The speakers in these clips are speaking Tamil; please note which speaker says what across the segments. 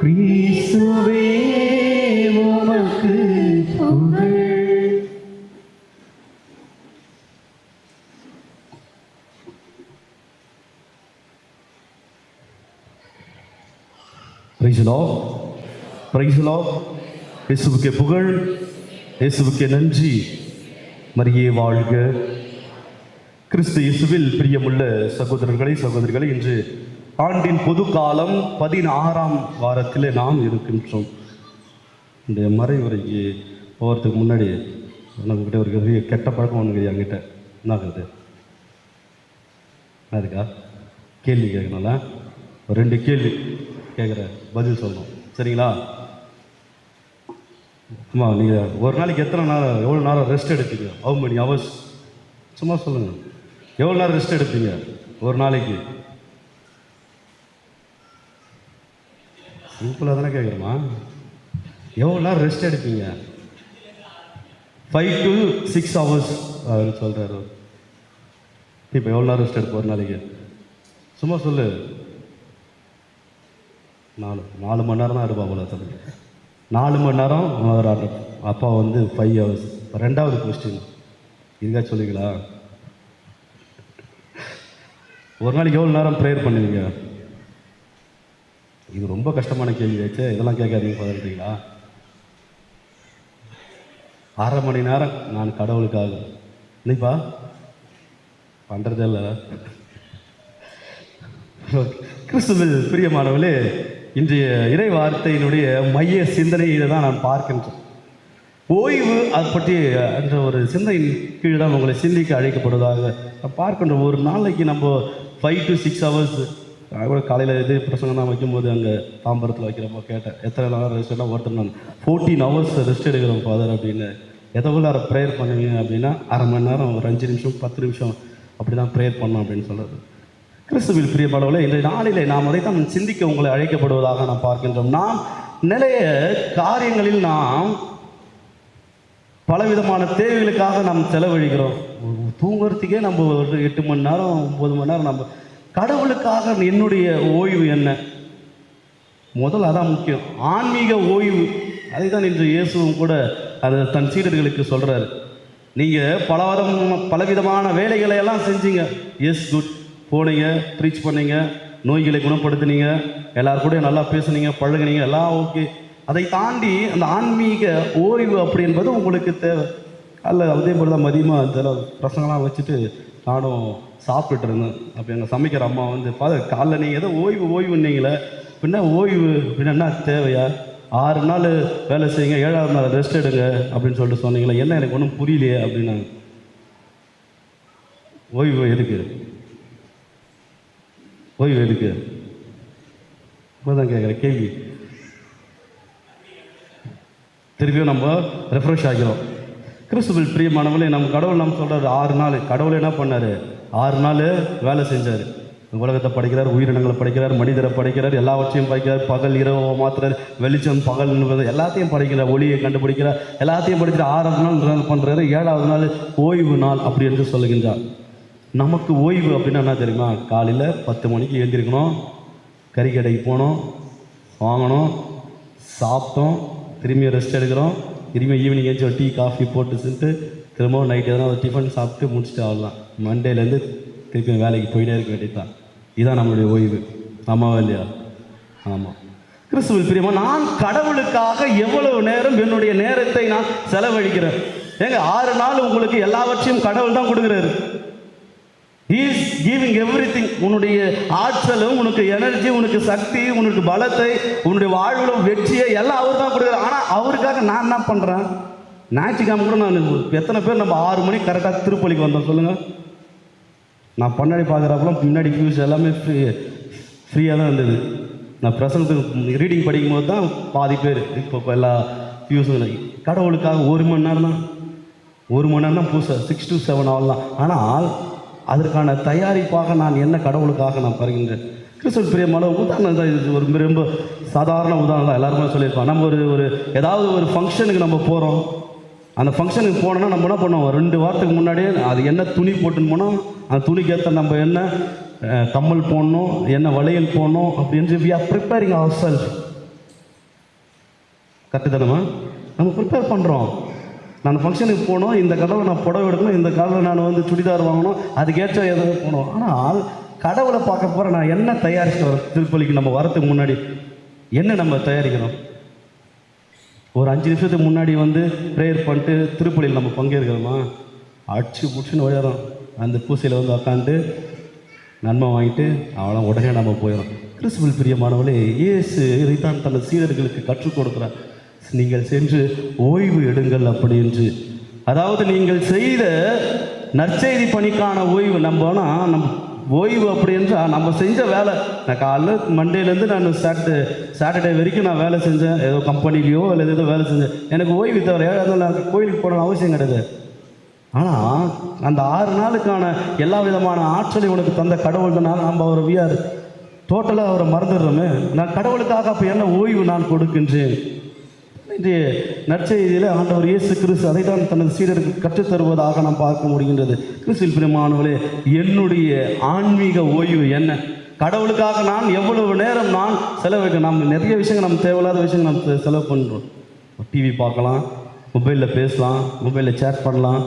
Speaker 1: கிறிஸ்துவே உமக்கு புகழ். Praise the Lord, praise the Lord. இயேசுவுக்கே புகழ், இயேசுவுக்கே நன்றி. மரியே வாழ்க. கிறிஸ்து இயேசுவில் பிரியமுள்ள சகோதரர்களே சகோதரிகளை, இன்று ஆண்டின் பொது காலம் 16ஆம் வாரத்தில் நாம் இருக்கின்றோம். இந்த மறைவுரைக்கு போகிறதுக்கு முன்னாடி நம்மக்கிட்ட ஒரு பெரிய கெட்ட பழக்கம் ஒன்று என்கிட்ட. என்ன ஆகுது? என்ன இருக்கா? கேள்வி கேட்கணும்ல, ஒரு 2 கேள்வி கேட்குற பதில் சொல்லணும், சரிங்களா? அம்மா, நீங்கள் ஒரு நாளைக்கு எத்தனை நேரம், எவ்வளோ நேரம் ரெஸ்ட் எடுப்பீங்க? How many hours? சும்மா சொல்லுங்கள். எவ்வளோ நேரம் ரெஸ்ட் எடுப்பீங்க ஒரு நாளைக்கு? சிம்பிளாக தானே கேட்குறேம்மா. எவ்வளோ நேரம் ரெஸ்ட் எடுப்பீங்க? 5 to 6 hours அப்படின்னு சொல்கிறாரு. இப்போ எவ்வளோ நேரம் ரெஸ்ட் எடுப்போம் ஒரு நாளைக்கு? சும்மா சொல்லு. 4 மணி நேரம் தான் எடுப்பா போல சொல்லு. 4 மணி நேரம் அப்பா வந்து 5 hours. 2வது கொஸ்டின் இதுக்காக சொல்லுவீங்களா? ஒரு நாளைக்கு எவ்வளோ நேரம் ப்ரேயர் பண்ணுவீங்க? இது ரொம்ப கஷ்டமான கேள்வி ஆச்சு. இதெல்லாம் கேட்காதீங்க சொல்கிறீங்களா? 1/2 மணி நேரம் நான் கடவுளுக்காக. இல்லைப்பா, பண்ணுறதே இல்லை. கிறிஸ்துவில் பிரியமானவர்களே, இன்றைய இறை வார்த்தையினுடைய மைய சிந்தனையை தான் நான் பார்க்கின்றேன். ஓய்வு அது பற்றி என்ற ஒரு சிந்தனையின் கீழ் தான் உங்களை சிந்திக்க அழைக்கப்படுவதாக பார்க்கின்ற. ஒரு நாளைக்கு நம்ம 5 to 6 hours கூட காலையில் இது பிரசங்கம் தான் வைக்கும்போது அங்கே தாம்பரத்தில் வைக்கிறப்போ கேட்டேன், எத்தனை நேரம் ரெஸ்ட் எடுத்தால் ஒருத்தர் நான் 14 hours ரெஸ்ட் எடுக்கிறோம் ஃபாதர் அப்படின்னு. எவ்வளோ நேரம் ப்ரேயர் பண்ணுவீங்க அப்படின்னா 1/2 மணி நேரம், ஒரு 5 நிமிஷம் 10 நிமிஷம் அப்படி தான் ப்ரேயர் பண்ணோம் அப்படின்னு சொல்கிறது. கிறிஸ்துவில் பிரியமானவர்களே, இன்றைய நாளிலே நாம் அதைத்தான் சிந்திக்க உங்களை அழைக்கப்படுவதாக நாம் பார்க்கின்றோம். நாம் நிறைய காரியங்களில் நாம் பலவிதமான தேவைகளுக்காக நாம் செலவழிக்கிறோம். தூங்குறதுக்கே நம்ம ஒரு 8 மணி நேரம் 9 மணி நேரம். நம்ம கடவுளுக்காக என்னுடைய ஓய்வு என்ன? முதல் அதான் முக்கியம், ஆன்மீக ஓய்வு. அதை தான் இன்று இயேசுவும் கூட அதை தன் சீடர்களுக்கு சொல்கிறார். நீங்கள் பலவிதமான வேலைகளை எல்லாம் செஞ்சீங்க, எஸ் குட், போனீங்க, ப்ரீச் பண்ணீங்க, நோய்களை குணப்படுத்தினீங்க, எல்லாருக்கூடையும் நல்லா பேசுனீங்க, பழகுனீங்க, எல்லாம் ஓகே. அதை தாண்டி அந்த ஆன்மீக ஓய்வு அப்படி என்பது உங்களுக்கு தேவை. அல்ல அதே போல் தான் மதியமாக சில பிரசங்கெல்லாம் வச்சுட்டு நானும் சாப்பிட்டுட்டு இருந்தேன். அப்போ எங்கள் சமைக்கிற அம்மா வந்து, ஃபாதர் காலைல நீங்கள் ஏதோ ஓய்வுன்னீங்களே, பின்ன ஓய்வு பின்னா தேவையா? 6 நாள் வேலை செய்யுங்க, 7ஆவது நாள் ரெஸ்ட் எடுங்க அப்படின்னு சொல்லிட்டு சொன்னீங்களே, என்ன எனக்கு ஒன்றும் புரியலையே அப்படின்னாங்க. ஓய்வு எதுக்கு? ஓய்வு எதுக்கு? இப்போதான் கேட்குற கேள்வி. திருப்பியும் நம்ம ரெஃப்ரெஷ் ஆகிறோம். கிறிஸ்துவில் பிரியமானவர்களே, நம்ம கடவுள் நம்ம சொல்கிறார் 6 நாள். கடவுள் என்ன பண்ணார்? 6 நாள் வேலை செஞ்சார். உலகத்தை படைக்கிறார், உயிரினங்களை படைக்கிறார், மனிதரை படைக்கிறார், எல்லாவற்றையும் படைக்கிறார். பகல் இரவு மாத்திரார், வெளிச்சம் பகல் எல்லாத்தையும் படைக்கிறார், ஒளியை கண்டுபிடிக்கிறார், எல்லாத்தையும் படிக்கிறார். 6வது நாள் பண்ணுறாரு, 7ஆவது நாள் ஓய்வு நாள் அப்படி என்று சொல்லுகின்றார். நமக்கு ஓய்வு அப்படின்னா என்ன தெரியுமா? காலையில் 10 மணிக்கு எழுந்திருக்கணும், கறி கடைக்கு போனோம், வாங்கணும், சாப்பிட்டோம், திரும்பி ரெஸ்ட் எடுக்கிறோம், திரும்பி ஈவினிங் ஏஞ்சி டீ காஃபி போட்டு செஞ்சுட்டு திரும்பவும் நைட் எதனா ஒரு டிஃபன் சாப்பிட்டு முடிச்சுட்டு அவ்வளோதான். மண்டேலேருந்து திருப்பி வேலைக்கு போயிட்டே இருக்க வேண்டியது தான். இதுதான் நம்மளுடைய ஓய்வு. ஆமாவா இல்லையா? ஆமாம். கிறிஸ்துவில் பிரியமா, நான் கடவுளுக்காக எவ்வளவு நேரம் என்னுடைய நேரத்தை நான் செலவழிக்கிறேன். ஏங்க 6 நாள் உங்களுக்கு எல்லாவற்றையும் கடவுள் தான் கொடுக்குறாரு. He is giving everything. உன்னுடைய ஆற்றலும், உனக்கு எனர்ஜி, உனக்கு சக்தி, உனக்கு பலத்தை, உன்னுடைய வாழ்வில் வெற்றியை எல்லாம் அவர் தான் கொடுக்குறாரு. ஆனால் அவருக்காக நான் என்ன பண்ணுறேன்? ஞாயிற்றுக்கிழமை கூட நான் எத்தனை பேர் நம்ம 6 மணிக்கு கரெக்டாக திருப்பலிக்கு வந்தோம் சொல்லுங்கள்? நான் பன்னாடி பார்க்குறப்பெல்லாம் பின்னாடி ஃபியூஸ் எல்லாமே ஃப்ரீயாக தான் இருந்தது. நான் பிரசங்கத்துக்கு ரீடிங் படிக்கும்போது தான் பாதி பேர் இப்போ எல்லா ஃபியூஸும் கடவுளுக்காக 1 மணி நேரம் தான், 1 மணி நேரம் தான் பூசை, 6 to 7 ஆகலாம். ஆனால் அதற்கான தயாரிப்பாக நான் என்ன கடவுளுக்காக நான் பருகின்றேன். கிறிஸ்துவ பிரியமான உதாரணம் தான் இது. ஒரு ரொம்ப சாதாரண உதாரணம் தான், எல்லாருமே சொல்லியிருக்கோம். நம்ம ஒரு ஏதாவது ஒரு ஃபங்க்ஷனுக்கு நம்ம போகிறோம். அந்த ஃபங்க்ஷனுக்கு போனோன்னா நம்ம என்ன பண்ணுவோம்? 2 வாரத்துக்கு முன்னாடியே அது என்ன துணி போட்டுன்னு போனோம், அந்த துணிக்கு ஏற்ற நம்ம என்ன கம்மல் போடணும், என்ன வளையல் போடணும் அப்படின்னு we are preparing ourselves. கரெக்டுதானம்மா? நம்ம ப்ரிப்பேர் பண்ணுறோம். நான் ஃபங்க்ஷனுக்கு போகணும், இந்த கடவுளை நான் புடவை எடுக்கணும், இந்த கடவுளை நான் வந்து சுடிதார் வாங்கணும், அதுக்கேற்ற எதாவது போகணும். ஆனால் கடவுளை பார்க்க போகிற நான் என்ன தயாரிச்சுட்டு வரேன்? திருப்பலிக்கு நம்ம வரத்துக்கு முன்னாடி என்ன நம்ம தயாரிக்கிறோம்? ஒரு 5 நிமிஷத்துக்கு முன்னாடி வந்து ப்ரேயர் பண்ணிட்டு திருப்பலியில் நம்ம பங்கேற்கிறோமா? அடிச்சு பிடிச்சின்னு ஓடிறோம். அந்த பூசையில் வந்து உக்காந்து நன்மை வாங்கிட்டு அவளை உடனே நம்ம போயிடும். கிறிஸ்துவில் பிரியமானவளே, இயேசு இதைத்தான் தன் சீடர்களுக்கு கற்றுக் கொடுக்குறார். நீங்கள் சென்று ஓய்வு எடுங்கள் அப்படி என்று. அதாவது நீங்கள் செய்த நற்செய்தி பணிக்கான ஓய்வு. நம்ம ஓய்வு அப்படி என்றால் நம்ம செஞ்ச வேலை. நான் காலைல மண்டேலேருந்து நான் சாட்டர்டே வரைக்கும் நான் வேலை செஞ்சேன், ஏதோ கம்பெனிலையோ இல்லை ஏதோ வேலை செஞ்சேன். எனக்கு ஓய்வு தவிர நான் கோயிலுக்கு போகணும்னு அவசியம் கிடையாது. ஆனால் அந்த 6 நாளுக்கான எல்லா விதமான ஆற்றலையும் உனக்கு தந்த கடவுள் தான். நம்ம அவரை டோட்டலாக அவரை மறந்துடுறோமே. நான் கடவுளுக்காக அப்போ என்ன ஓய்வு நான் கொடுக்கின்றேன்? இன்றைய நற்செய்தியில் ஆண்டவர் இயேசு கிறிஸ்து அதைத்தான் தனது சீடருக்கு கற்றுத்தருவதாக நாம் பார்க்க முடிகின்றது. கிறிஸ்துவில் பிரியமானவர்களே, என்னுடைய ஆன்மீக ஓய்வு என்ன? கடவுளுக்காக நான் எவ்வளவு நேரம் நான் செலவழிக்க? நம்ம நிறைய விஷயங்கள், நம்ம தேவையில்லாத விஷயங்கள் நம்ம செலவு பண்ணுறோம். டிவி பார்க்கலாம், மொபைலில் பேசலாம், மொபைலில் சேட் பண்ணலாம்,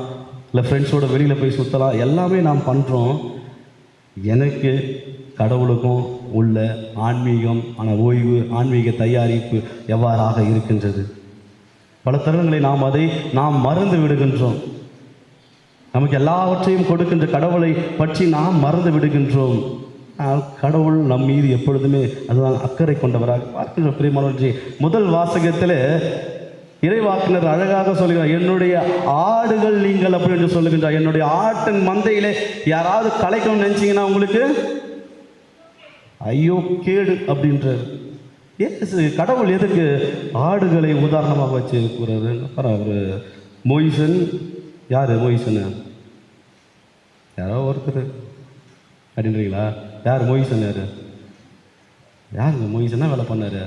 Speaker 1: இல்லை ஃப்ரெண்ட்ஸோட வெளியில் போய் சுற்றலாம், எல்லாமே நாம் பண்ணுறோம். எனக்கு கடவுளுக்கும் உள்ள ஆன்மீகம் ஓய்வு, ஆன்மீக தயாரிப்பு எவ்வாறாக இருக்கின்றது? பல தருணங்களை நாம் மறந்து விடுகின்றோம். நமக்கு எல்லாவற்றையும் கொடுக்கின்ற கடவுளை பற்றி நாம் மறந்து விடுகின்றோம். கடவுள் நம் மீது எப்பொழுதுமே அதுதான் அக்கறை கொண்டவராக பார்க்கின்ற பிரியமானவர்களே. முதல் வாசகத்தில் இறைவாக்கினர் அழகாக சொல்லுகிறார், என்னுடைய ஆடுகள் நீங்கள் அப்படி என்று சொல்லுகின்றார். என்னுடைய ஆட்டின் மந்தையிலே யாராவது கலைக்கணும்னு நினைச்சிங்கன்னா உங்களுக்கு ஐயோ கேடு அப்படின்றார். கடவுள் எதுக்கு ஆடுகளை உதாரணமாக வச்சு கூறாரு? அவர் மோயிசன், யார் மோயிசனு? யாரோ ஒருத்தர் அப்படின்றீங்களா? யார் மோயிசன்? யாருங்க மோயிசன்னா வேலை பண்ணாரு?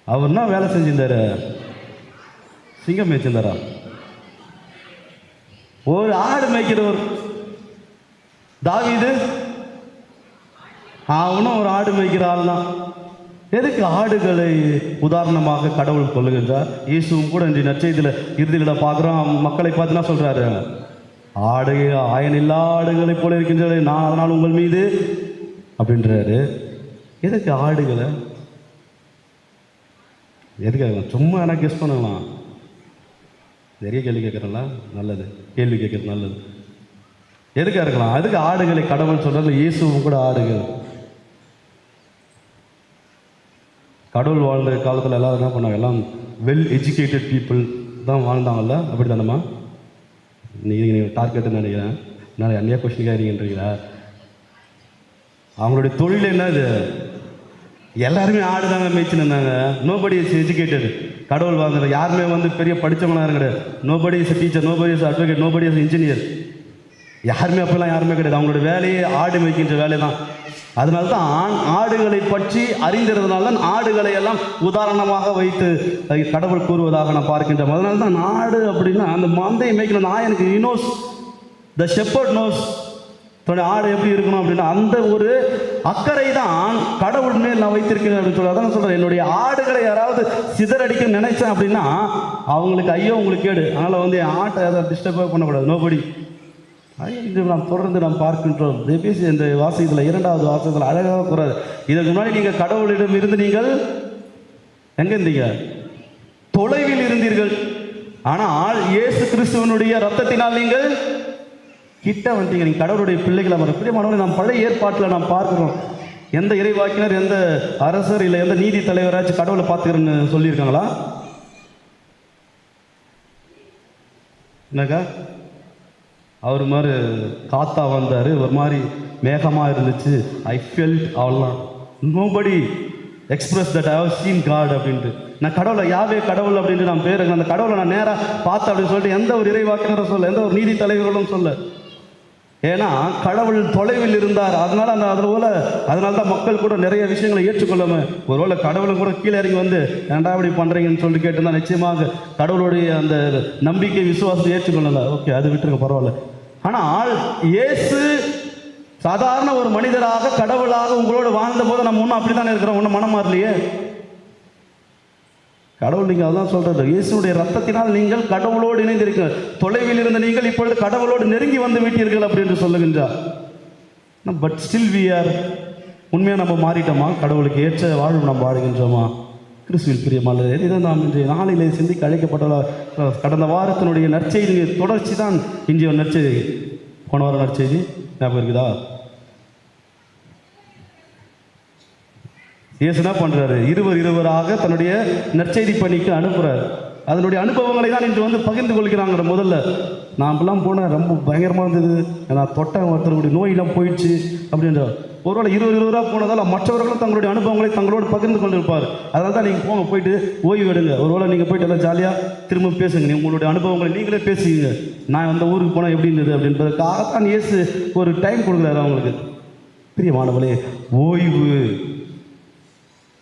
Speaker 1: அவர்னா வேலை செஞ்சிருந்தாரு? சிங்கம் மேய்ச்சிருந்தாரா? ஒரு ஆடு மேய்க்கிறவர். தாவீது அவனும் ஒரு ஆடு மேய்க்கிற ஆள் தான். எதுக்கு ஆடுகளை உதாரணமாக கடவுள் கொள்ளுகின்றார்? இயேசுவும் கூட இன்றைய நற்செய்தியில் இறுதியில் பார்க்குறோம், மக்களை பார்த்துனா சொல்கிறாரு, ஆடு ஆயனில்லா ஆடுகளை போல இருக்கின்றது, நான் அதனால் உங்கள் மீது அப்படின்றாரு. எதுக்கு ஆடுகளை? எதுக்காக? சும்மா எனக்கு கெஸ் பண்ணலாம். நிறைய கேள்வி கேட்குறேன்ல, நல்லது. கேள்வி கேட்குறது நல்லது. எதுக்காக இருக்கலாம்? அதுக்கு ஆடுகளை கடவுள் சொல்கிறது. இயேசுவும் கூட ஆடுகள். கடவுள் வாழ்ந்த காலத்தில் எல்லோரும் என்ன பண்ணாங்க? எல்லாம் வெல் எஜுகேட்டட் பீப்புள் தான் வாழ்ந்தாங்கல்ல, அப்படி தானம்மா? நீங்கள் டார்கெட்டுன்னு நினைக்கிறேன். நான் என்னையா கொஸ்டின் கேட்குறீங்கன்றீங்களா? அவங்களுடைய தொழில் என்ன? இது எல்லாருமே ஆடு தாங்க மேய்ச்சின்னு இருந்தாங்க. Nobody is educated. கடவுள் வாழ்ந்த யாருமே வந்து பெரிய படித்தவங்களாம் கிடையாது. Nobody is teacher, nobody is advocate, nobody is engineer. யாருமே அப்பெல்லாம் யாருமே கிடையாது. அவங்களோட வேலையே ஆடு மேய்க்கின்ற வேலை தான். அதனால தான் ஆடுகளை பற்றி அறிந்திருந்தனால தான் ஆடுகளை எல்லாம் உதாரணமாக வைத்து கடவுள் கூறுவதாக நான் பார்க்கின்றோம். அதனால தான் ஆடு அப்படின்னா அந்த மந்தையை மேய்க்கணும். எனக்கு நோஸ், த ஷெப்பர்ட் நோஸ், ஆடு எப்படி இருக்கணும் அப்படின்னா அந்த ஒரு அக்கறை தான் கடவுள் மேல் நான் வைத்திருக்கிறேன் அப்படின்னு சொல்லி. அதான் சொல்கிறேன், என்னுடைய ஆடுகளை யாராவது சிதறடிக்க நினைச்சேன் அப்படின்னா அவங்களுக்கு ஐயோ உங்களுக்கு கேடு. அதனால் வந்து என் ஆட்டை அதை டிஸ்டர்பே பண்ணக்கூடாது. நோபடி. இது நாம் தொடர்ந்து நாம் பார்க்கின்றோம். பேசி இந்த வாசகத்தில் 2வது வாசகத்தில் அழகாக கூறாது. இதற்கு முன்னாடி நீங்கள் கடவுளிடம் இருந்து நீங்கள் எங்கே இருந்தீங்க? தொலைவில் இருந்தீர்கள். ஆனால் இயேசு கிறிஸ்துவனுடைய ரத்தத்தினால் நீங்கள் கிட்ட வந்துட்டீங்க. நீங்கள் கடவுளுடைய பிள்ளைகளை பிரியமானவர்கள். நாம் பழைய ஏற்பாட்டில் நாம் பார்க்கிறோம். எந்த இறைவாக்கினர், எந்த அரசர், இல்லை எந்த நீதி தலைவராச்சும் கடவுளை பார்த்துக்கிறேன்னு சொல்லியிருக்காங்களா? என்னக்கா? அவர் மாதிரி காத்தா வந்தார், ஒரு மாதிரி மேகமாக இருந்துச்சு, ஐ ஃபெல்ட், அவ்வளோதான். Nobody express that I have seen God அப்படின்ட்டு. நான் கடவுளை யாவே கடவுள் அப்படின்ட்டு நான் பேர் அந்த கடவுளை நான் நேராக பார்த்தேன் அப்படின்னு சொல்லிட்டு எந்த ஒரு இறைவாக்கினரும் சொல்ல, எந்த ஒரு நீதி தலைவர்களும் சொல்ல. ஏன்னா கடவுள் தொலைவில் இருந்தார். அதனால தான் மக்கள் கூட நிறைய விஷயங்களை ஏற்றுக்கொள்ளாமல், ஒருவேளை கடவுளும் கூட கீழே இறங்கி வந்து ஏன்டா இப்படி பண்ணுறீங்கன்னு சொல்லிட்டு கேட்டுருந்தா நிச்சயமாக கடவுளுடைய அந்த நம்பிக்கை விசுவாசத்தை ஏற்றுக்கொள்ளல. ஓகே, அது விட்டுருங்க, பரவாயில்ல. ஆனால் இயேசு சாதாரண ஒரு மனிதராக கடவுளாக உங்களோடு வாழ்ந்த போது நம்ம ஒன்றும் அப்படி தானே இருக்கிறோம். ஒன்றும் மனம் மாறலையே. கடவுள் நீங்கள் அதான் சொல்கிறது, இயேசுடைய ரத்தத்தினால் நீங்கள் கடவுளோடு இணைந்திருக்கீங்க, தொலைவில் இருந்த நீங்கள் இப்பொழுது கடவுளோடு நெருங்கி வந்து விட்டீர்கள் அப்படின்னு சொல்லுகின்றார். பட் ஸ்டில் வி ஆர், உண்மையாக நம்ம மாறிட்டோமா? கடவுளுக்கு ஏற்ற வாழ்வு நம்ம வாழ்கின்றோமா? கிறிஸ்துவில் பிரியமானது, இதை நாம் இன்றைய நாளிலே சிந்திக்க அழைக்கப்பட்ட கடந்த வாரத்தினுடைய நற்செய்தி தொடர்ச்சி தான் இன்றைய நற்செய்தி. போன வாரம் நற்செய்தி ஞாபகம் இருக்குதா? இயேசு என்ன பண்ணுறாரு? இருவராக தன்னுடைய நற்செய்தி பணிக்கு அனுப்புகிறார். அதனுடைய அனுபவங்களை தான் இன்று வந்து பகிர்ந்து கொள்கிறாங்க. முதல்ல நாம்லாம் போனேன், ரொம்ப பயங்கரமாக இருந்தது, நான் தொட்டேன், ஒருத்தருடைய நோயெல்லாம் போயிடுச்சு அப்படின்ற. ஒருவேளை இருவராக போனதால் மற்றவர்களும் தங்களுடைய அனுபவங்களை தங்களோடு பகிர்ந்து கொண்டிருப்பார். அதனால தான் நீங்கள் போங்க, போயிட்டு ஓய்வு எடுங்க. ஒருவேளை நீங்கள் போயிட்டு எல்லாம் ஜாலியாக திரும்ப பேசுங்க, நீங்கள் உங்களுடைய அனுபவங்களை நீங்களே பேசுவீங்க. நான் அந்த ஊருக்கு போனால் எப்படி இருந்தது அப்படின்றதுக்காக தான் இயேசு ஒரு டைம் கொடுக்குறாரு அவங்களுக்கு. பிரியமானவர்களே, ஓய்வு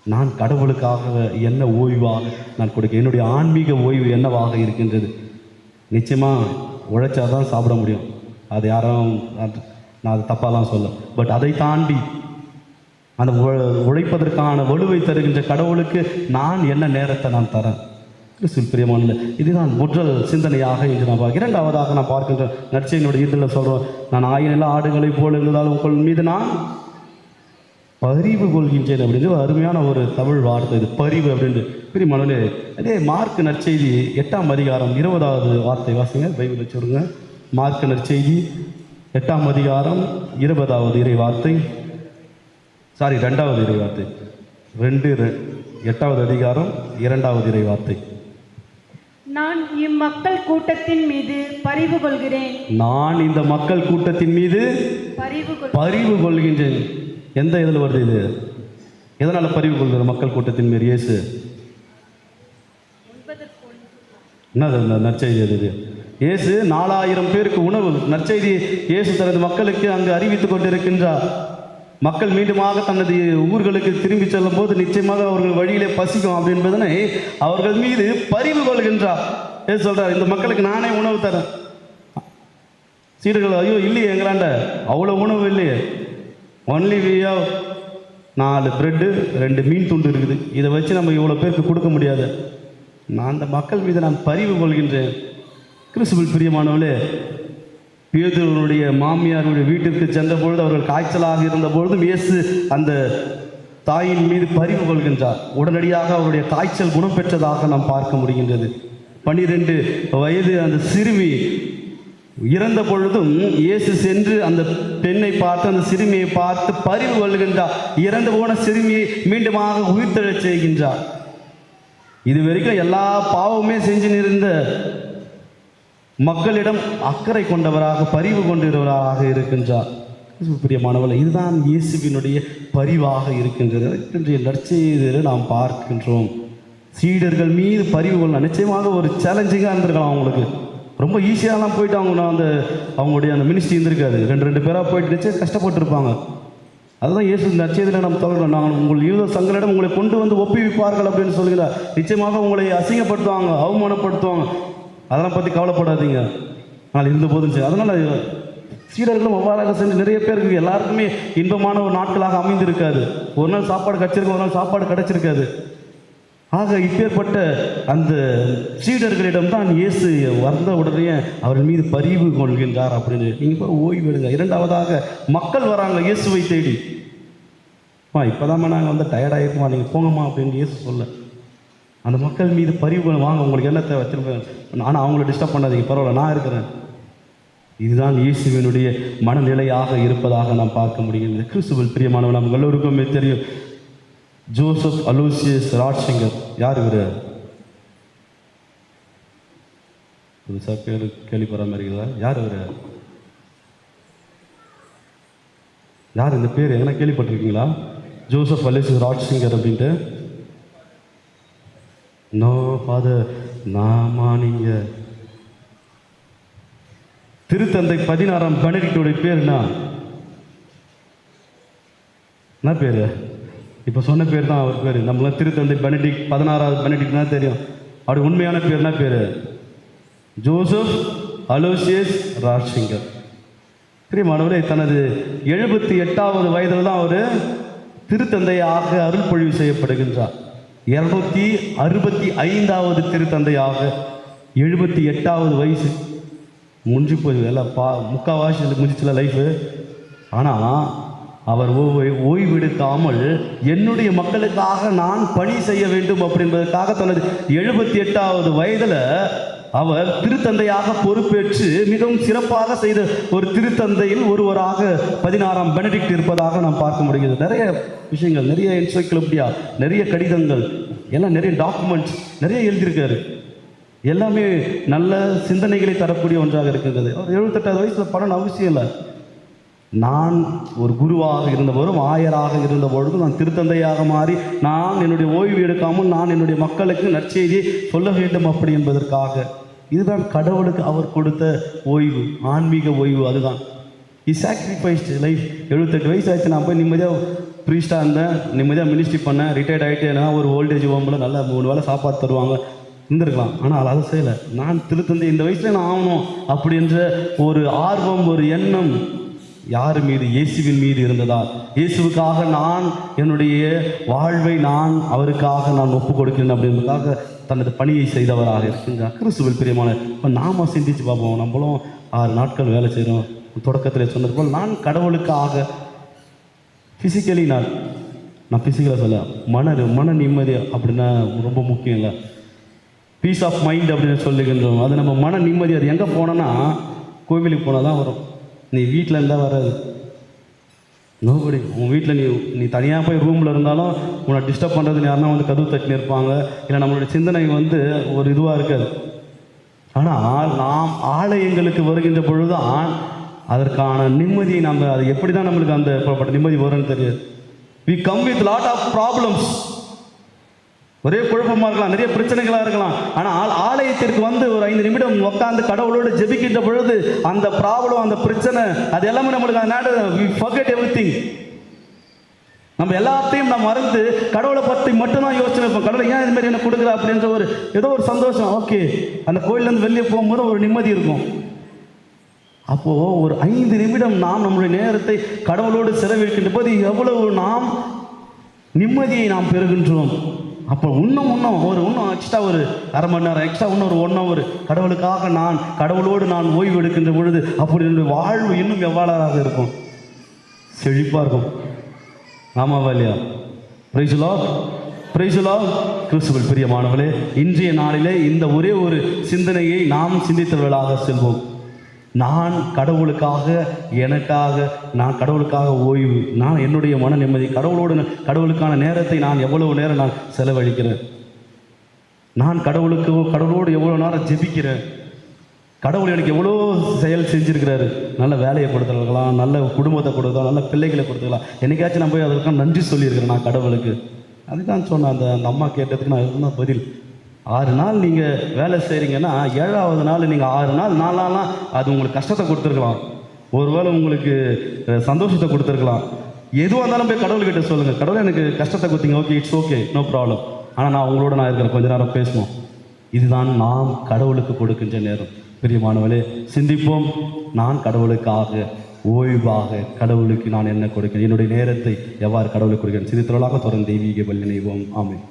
Speaker 1: நான் கடவுளுக்காக என்ன ஓய்வாக நான் கொடுக்க, என்னுடைய ஆன்மீக ஓய்வு என்னவாக இருக்கின்றது? நிச்சயமாக உழைச்சாதான் சாப்பிட முடியும். அது யாரும் நான் அது தப்பாலாம் சொல்ல. பட் அதை தாண்டி அந்த உழைப்பதற்கான வலுவை தருகின்ற கடவுளுக்கு நான் என்ன நேரத்தை நான் தரேன்? கிறிஸ்துவில் பிரியமானது, இதுதான் முதல் சிந்தனையாக இன்று நான் பார்க்க. இரண்டாவதாக நான் பார்க்கின்ற நற்செய்தியினுடைய இதில் சொல்கிறோம், நான் 1000 ஆடுகளை போல் இருந்தாலும் உங்கள் மீது நான் பரிவு கொள்கின்றேன் அப்படின்னு அருமையான ஒரு தமிழ் வார்த்தை இது, பரிவு அப்படின்ட்டு. பிரியமானவர்களே, அதே மார்க் நற்செய்தி 8ஆம் அதிகாரம் 20வது வார்த்தை வாசிங்க, பைபிள் வச்சுருங்க. மார்க் நற்செய்தி 8ஆம் அதிகாரம் 20வது இறை வார்த்தை, 2வது இறை வார்த்தை, 8வது அதிகாரம் 2வது இறை வார்த்தை.
Speaker 2: நான் இம்மக்கள் கூட்டத்தின் மீது பரிவு கொள்கிறேன்.
Speaker 1: நான் இந்த மக்கள் கூட்டத்தின் மீது பரிவு கொள்கின்றேன். எந்த இதில் வருது இது? எதனால் பரிவு கொள்கிற மக்கள் கூட்டத்தின் மீது இயேசு? என்ன நற்செய்தி அது? இயேசு 4000 பேருக்கு உணவு நற்செய்தி இயேசு தனது மக்களுக்கு அங்கு அறிவித்துக் கொண்டிருக்கின்றார். மக்கள் மீண்டுமாக தனது ஊர்களுக்கு திரும்பி செல்லும் போது நிச்சயமாக அவர்கள் வழியிலே பசிக்கும் அப்படின்பதனை அவர்கள் மீது பரிவு கொள்கின்றார். ஏன் சொல்றார்? இந்த மக்களுக்கு நானே உணவு தரேன். சீடர்கள், ஐயோ இல்லையே, எங்களாண்ட அவ்வளோ உணவு இல்லையே, ஒன்லி வி ஹவ் 4 பிரெட்டு 2 மீன் துண்டு இருக்குது, இதை வச்சு நம்ம இவ்வளோ பேருக்கு கொடுக்க முடியாது. நான் அந்த மக்கள் மீது நான் பரிவு கொள்கின்றேன். கிறிஸ்துவில் பிரியமானவர்களே, பேதுருவுடைய மாமியாருடைய வீட்டிற்கு சென்ற பொழுது அவர்கள் காய்ச்சலாக இருந்த பொழுதும் இயேசு அந்த தாயின் மீது பரிவு கொள்கின்றார். உடனடியாக அவருடைய காய்ச்சல் குணம் பெற்றதாக நாம் பார்க்க முடிகின்றது. 12 வயது அந்த சிறுமி இறந்த பொழுதும் இயேசு சென்று அந்த பெண்ணை பார்த்து, அந்த சிறுமியை பார்த்து பரிவு கொள்கின்றார். இறந்து போன சிறுமியை மீண்டுமாக உயிர்த்தெழச் செய்கின்றார். இது வரைக்கும் எல்லா பாவமே செஞ்சு நிறந்த மக்களிடம் அக்கறை கொண்டவராக, பரிவு கொண்டவராக இருக்கின்றார். பிரியமானவர்களே, இதுதான் இயேசுவினுடைய பரிவாக இருக்கின்றது. இன்றைய நற்செய்தியில் நாம் பார்க்கின்றோம். சீடர்கள் மீது பரிவு கொள்ள நிச்சயமாக ஒரு சேலஞ்சிங்காக இருந்திருக்கலாம். அவங்களுக்கு ரொம்ப ஈஸியாகலாம் போயிட்டு அவங்களுடைய அந்த மினிஸ்ட்ரி இருந்திருக்காது. 2 பேராக போயிட்டு நிச்சயம் கஷ்டப்பட்டுருப்பாங்க. அதுதான் இயேசு நற்செய்தியில் நம்ம சொல்கிறோம், நாங்கள் உங்கள் யூத சங்கரிடம் உங்களை கொண்டு வந்து ஒப்புவிப்பார்கள் அப்படின்னு சொல்கிறார். நிச்சயமாக உங்களை அசிங்கப்படுத்துவாங்க, அவமானப்படுத்துவாங்க. அதெல்லாம் பற்றி கவலைப்படாதீங்க, நான் இருந்த போதும் சரி. அதனால் சீடர்களும் அவ்வாறாக செஞ்சு நிறைய பேருக்கு எல்லாருக்குமே இன்பமான ஒரு நாட்களாக அமைந்திருக்காது. ஒரு நாள் சாப்பாடு கிடச்சிருக்கும், ஒரு நாள் சாப்பாடு கிடச்சிருக்காது. ஆக இப்பேற்பட்ட அந்த சீடர்களிடம் தான் இயேசு வந்த உடனே அவர்கள் மீது பரிவு கொள்கின்றார் அப்படின்னு. நீங்கள் போய் ஓய்வு எடுங்க. இரண்டாவதாக மக்கள் வராங்க இயேசுவை தேடி. இப்போதாம்மா நாங்கள் வந்து டயர்டாகிருக்குமா, நீங்கள் போங்கம்மா அப்படின்னு இயேசு சொல்ல. அந்த மக்கள் மீது பரிவு வாங்க, உங்களுக்கு என்ன தேவை திரும்ப, ஆனால் அவங்கள டிஸ்டர்ப் பண்ணாதீங்க, பரவாயில்ல நான் இருக்கிறேன். இதுதான் இயேசுவினுடைய மனநிலையாக இருப்பதாக நாம் பார்க்க முடிகிறது. கிறிஸ்துவில் பிரியமானவர், நம்ம எல்லோருக்குமே தெரியும், ஜோசப் அலோசியஸ் ராட்சிங்கர். யார் இவர்? புதுசாக பேர் கேள்விப்படுற மாதிரி இருக்குதா? யார் இவர்? யார் இந்த பேர் எங்கன்னா கேள்விப்பட்டிருக்கீங்களா? ஜோசப் அலோசியஸ் ராட்சிங்கர் அப்படின்ட்டு. நோ ஃபாதர், நாமா நீங்கள் திருத்தந்தை 16ஆம் பெனடிக்டோடைய பேர் என்ன பேர்? இப்போ சொன்ன பேர் தான் அவர் பேர். நம்மளாம் திருத்தந்தை பெனடிக்ட் 16வது பெனடிக்ட்னா தெரியும். அவருடைய உண்மையான பேர் என்ன பேர்? Joseph Aloysius ராட்சிங்கர். பிரியமானவரே, தனது 78வது வயதில் தான் அவர் திருத்தந்தையாக அருள் பொழிவு செய்யப்படுகின்றார். 265வது திருத்தந்தையாக, 78வது வயசு முடிஞ்சு போய் எல்லாம் முக்கால்வாசி முடிச்சுல லைஃபு. ஆனால் அவர் ஓய்வெடுக்காமல் என்னுடைய மக்களுக்காக நான் பணி செய்ய வேண்டும் அப்படின்றதுக்காக தனது 78வது வயதில் அவர் திருத்தந்தையாக பொறுப்பேற்று மிகவும் சிறப்பாக செய்த ஒரு திருத்தந்தையில் ஒருவராக 16ஆம் பெனடிக்ட் இருப்பதாக நாம் பார்க்க முடிகிறது. நிறைய விஷயங்கள், நிறைய என்சைக்ளோபீடியா, நிறைய கடிதங்கள், எல்லாம் நிறைய டாக்குமெண்ட்ஸ் நிறைய எழுதியிருக்காரு. எல்லாமே நல்ல சிந்தனைகளை தரக்கூடிய ஒன்றாக இருக்கிறது. அவர் 78வது வயசில் பண்ணணும் அவசியம் இல்லை. நான் ஒரு குருவாக இருந்தபோதும் ஆயராக இருந்த பொழுதும் நான் திருத்தந்தையாக மாறி நான் என்னுடைய ஓய்வு எடுக்காமல் நான் என்னுடைய மக்களுக்கு நற்செய்தியை சொல்ல வேண்டும் அப்படி என்பதற்காக. இதுதான் கடவுளுக்கு அவர் கொடுத்த ஓய்வு, ஆன்மீக ஓய்வு. அதுதான் இ சாக்ரிஃபைஸ்ட் லைஃப். 78 வயசு ஆச்சு, நான் போய் நிம்மதியாக ப்ரீஸ்டாக இருந்தேன், நிம்மதியாக மினிஸ்ட்ரி பண்ணேன், ரிட்டையர்ட் ஆகிட்டேன்னா ஒரு ஓல்டேஜ் ஹோமில் நல்லா 3 வேளை சாப்பாடு தருவாங்க, இருந்திருக்கலாம். ஆனால் அதை செய்யலை. நான் திருத்தந்தை இந்த வயசில் நான் ஆகணும் அப்படின்ற ஒரு ஆர்வம், ஒரு எண்ணம் யார் மீது? இயேசுவின் மீது இருந்ததா? இயேசுவுக்காக நான் என்னுடைய வாழ்வை அவருக்காக நான் ஒப்பு கொடுக்கிறேன் அப்படின்றதுக்காக தனது பணியை செய்தவராக இருக்குங்க கிறிஸ்துவில் பிரியமான. இப்போ நாம சிந்திச்சு பார்ப்போம். நம்மளும் 6 நாட்கள் வேலை செய்கிறோம். தொடக்கத்தில் சொன்னது போல் நான் கடவுளுக்காக ஃபிசிக்கலி நான் ஃபிசிக்கலாக சொல்ல மன நிம்மதி அப்படின்னா ரொம்ப முக்கியம் இல்லை. பீஸ் ஆஃப் மைண்ட் அப்படின்னு சொல்லுகின்றோம். அது நம்ம மன நிம்மதி. அது எங்கே போனோன்னா கோவிலுக்கு போனால் தான் வரும். நீ வீட்டில் இருந்தால் வராது. நோபடி உன் வீட்டில் நீ தனியாக போய் ரூமில் இருந்தாலும் உன்னை டிஸ்டர்ப் பண்ணுறதுன்னு யாருன்னா வந்து கதவு தட்டின்னு இருப்பாங்க. இல்லை நம்மளுடைய சிந்தனை ஒரு இதுவாக இருக்காது. ஆனால் நாம் ஆலயங்களுக்கு வருகின்ற பொழுதுதான் அதற்கான நிம்மதியை அது எப்படி தான் நம்மளுக்கு அந்த நிம்மதி வரும்னு தெரியாது. we come with lot of problems. ஒரே குழப்பமாக இருக்கலாம், நிறைய பிரச்சனைகளாக இருக்கலாம். ஆனால் ஆலயத்திற்கு ஒரு 5 நிமிடம் உட்காந்து கடவுளோடு ஜெபிக்கின்ற பொழுது அந்த ப்ராப்ளம், அந்த பிரச்சனை, அது எல்லாமே நம்மளுக்கு அந்த we forget everything. நம்ம எல்லாத்தையும் மறந்து கடவுளை பற்றி மட்டும்தான் யோசிச்சு இருப்போம். கடவுளை ஏன் இது மாதிரி என்ன கொடுக்குறா அப்படின்ற ஏதோ ஒரு சந்தோஷம். ஓகே, அந்த கோயிலேருந்து வெளியே போகும்போது ஒரு நிம்மதி இருக்கும். அப்போது ஒரு 5 நிமிடம் நாம் நம்முடைய நேரத்தை கடவுளோடு செலவழிக்கின்ற போது எவ்வளவு நாம் நிம்மதியை நாம் பெறுகின்றோம். அப்போ இன்னும் எக்ஸ்ட்ரா ஒரு அரை மணி நேரம், எக்ஸ்ட்ரா இன்னொரு 1 hour கடவுளுக்காக கடவுளோடு நான் ஓய்வு எடுக்கின்ற பொழுது அப்படி என்னுடைய வாழ்வு இன்னும் எவ்வாறாக இருக்கும், செழிப்பாக இருக்கும். ஆமாவா இல்லையா? Praise the Lord, praise the Lord. கிறிஸ்துவில் பிரியமானவர்களே, இன்றைய நாளிலே இந்த ஒரே ஒரு சிந்தனையை நாம் சிந்தித்தவர்களாக செல்வோம். நான் கடவுளுக்காக, நான் கடவுளுக்காக ஓய்வு, நான் என்னுடைய மன நிம்மதி, கடவுளுக்கான நேரத்தை நான் எவ்வளவு நேரம் நான் செலவழிக்கிறேன், நான் கடவுளோடு எவ்வளோ நேரம் ஜெபிக்கிறேன், கடவுள் எனக்கு எவ்வளோ செயல் செஞ்சுருக்கிறாரு. நல்ல வேலையை கொடுத்துருக்கலாம், நல்ல குடும்பத்தை கொடுத்துக்கலாம், நல்ல பிள்ளைகளை கொடுத்துக்கலாம். என்னைக்காச்சும் நான் போய் அதற்காக நன்றி சொல்லியிருக்கிறேன் நான் கடவுளுக்கு. அதுதான் சொன்னேன். அந்த அம்மா கேட்டதுக்கு நான் இதுதான் பதில். 6 நாள் நீங்கள் வேலை செய்கிறீங்கன்னா 7வது நாள் நீங்கள் 6 நாள் 4 நாள்லாம் அது உங்களுக்கு கஷ்டத்தை கொடுத்துருக்கலாம், ஒருவேளை உங்களுக்கு சந்தோஷத்தை கொடுத்துருக்கலாம். எதுவாக இருந்தாலும் போய் கடவுள்கிட்ட சொல்லுங்கள், கடவுள் எனக்கு கஷ்டத்தை கொடுத்தீங்க, okay, it's okay, no problem, ஆனால் நான் உங்களோட இருக்கிறேன், கொஞ்ச நேரம் பேசுவோம். இதுதான் நாம் கடவுளுக்கு கொடுக்கின்ற நேரம். பிரியமானவர்களே, சிந்திப்போம். நான் கடவுளுக்காக ஓய்வாக கடவுளுக்கு நான் என்ன கொடுக்கிறேன், என்னுடைய நேரத்தை எவ்வாறு கடவுளுக்கு கொடுக்கிறேன், சிந்தித்தவர்களாக தொடர்ந்து தெய்வீக பலி நினைவோம். ஆமென்.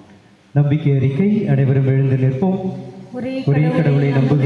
Speaker 3: நம்பிக்கை அறிக்கை. அனைவரும் எழுந்து நிற்போம். ஒரே கடவுளை நம்புகிறேன்.